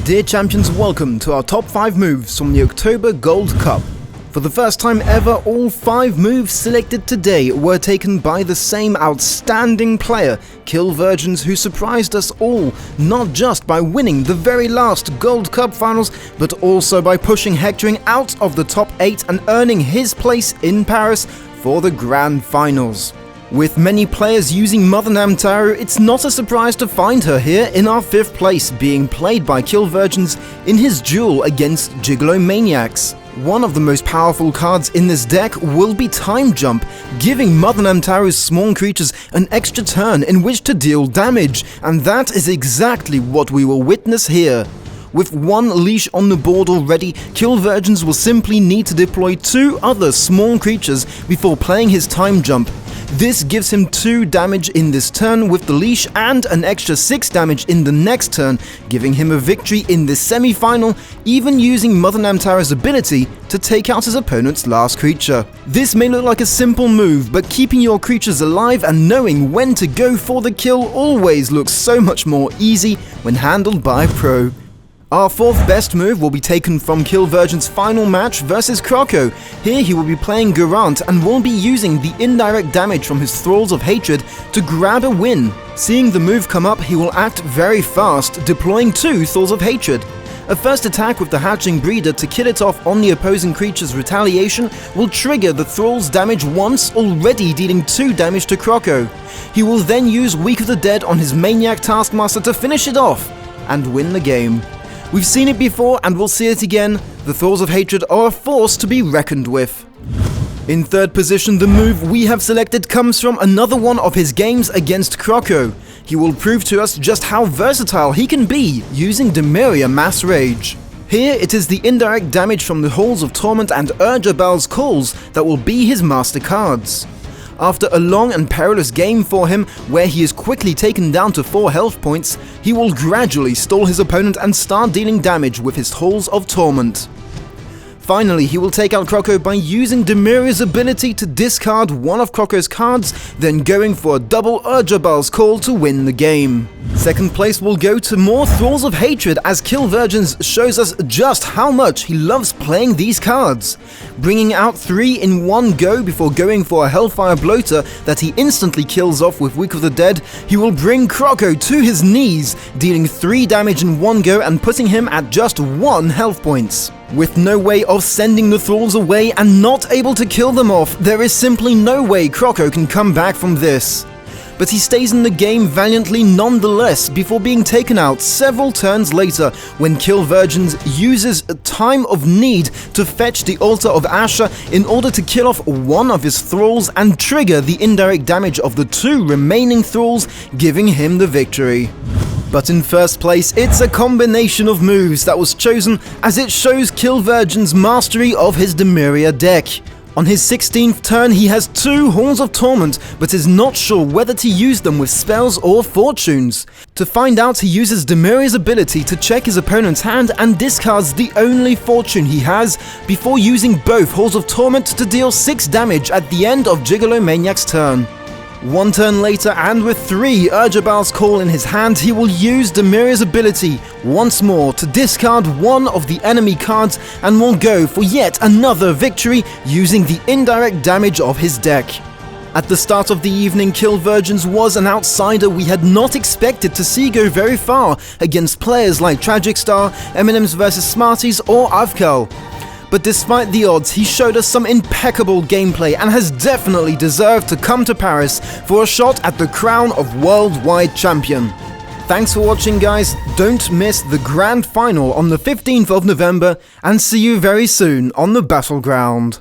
Dear champions, welcome to our top 5 moves from the October Gold Cup. For the first time ever, all 5 moves selected today were taken by the same outstanding player, Kill Virgins, who surprised us all, not just by winning the very last Gold Cup finals, but also by pushing Hectoring out of the top 8 and earning his place in Paris for the Grand Finals. With many players using Mother Namtaru, it's not a surprise to find her here in our 5th place, being played by Kill Virgins in his duel against Gigolo Maniacs. One of the most powerful cards in this deck will be Time Jump, giving Mother Namtaru's small creatures an extra turn in which to deal damage, and that is exactly what we will witness here. With one leash on the board already, Kill Virgins will simply need to deploy 2 other small creatures before playing his Time Jump. This gives him 2 damage in this turn with the leash and an extra 6 damage in the next turn, giving him a victory in this semi-final, even using Mother Namtaru's ability to take out his opponent's last creature. This may look like a simple move, but keeping your creatures alive and knowing when to go for the kill always looks so much more easy when handled by a pro. Our 4th best move will be taken from Kill Virgin's final match versus Croco. Here he will be playing Garant and will be using the indirect damage from his Thralls of Hatred to grab a win. Seeing the move come up, he will act very fast, deploying 2 Thralls of Hatred. A first attack with the Hatching Breeder to kill it off on the opposing creature's retaliation will trigger the Thrall's damage once, already dealing 2 damage to Croco. He will then use Week of the Dead on his Maniac Taskmaster to finish it off and win the game. We've seen it before and we'll see it again. The Thralls of Hatred are a force to be reckoned with. In 3rd position, the move we have selected comes from another one of his games against Croco. He will prove to us just how versatile he can be using Demiria Mass Rage. Here it is the indirect damage from the Halls of Torment and Urjabal's Calls that will be his master cards. After a long and perilous game for him, where he is quickly taken down to 4 health points, he will gradually stall his opponent and start dealing damage with his Halls of Torment. Finally, he will take out Croco by using Demiria's ability to discard one of Croco's cards, then going for a double Urjabal's Call to win the game. 2nd place will go to more Thralls of Hatred, as Kill Virgins shows us just how much he loves playing these cards. Bringing out 3 in one go before going for a Hellfire Bloater that he instantly kills off with Week of the Dead, he will bring Croco to his knees, dealing 3 damage in one go and putting him at just 1 health points. With no way of sending the Thralls away and not able to kill them off, there is simply no way Croco can come back from this. But he stays in the game valiantly nonetheless before being taken out several turns later when Kill Virgins uses a Time of Need to fetch the Altar of Asher in order to kill off one of his Thralls and trigger the indirect damage of the 2 remaining Thralls, giving him the victory. But in 1st place, it's a combination of moves that was chosen as it shows Kill Virgin's mastery of his Demiria deck. On his 16th turn, he has 2 Halls of Torment, but is not sure whether to use them with spells or fortunes. To find out, he uses Demiria's ability to check his opponent's hand and discards the only fortune he has, before using both Halls of Torment to deal 6 damage at the end of Gigolo Maniac's turn. 1 turn later, and with 3 Urjabal's Call in his hand, he will use Demiria's ability once more to discard one of the enemy cards and will go for yet another victory using the indirect damage of his deck. At the start of the evening, Kill Virgins was an outsider we had not expected to see go very far against players like Tragic Star, Eminem's vs Smarties or Avkal. But despite the odds, he showed us some impeccable gameplay and has definitely deserved to come to Paris for a shot at the crown of worldwide champion. Thanks for watching, guys. Don't miss the grand final on the 15th of November, and see you very soon on the battleground.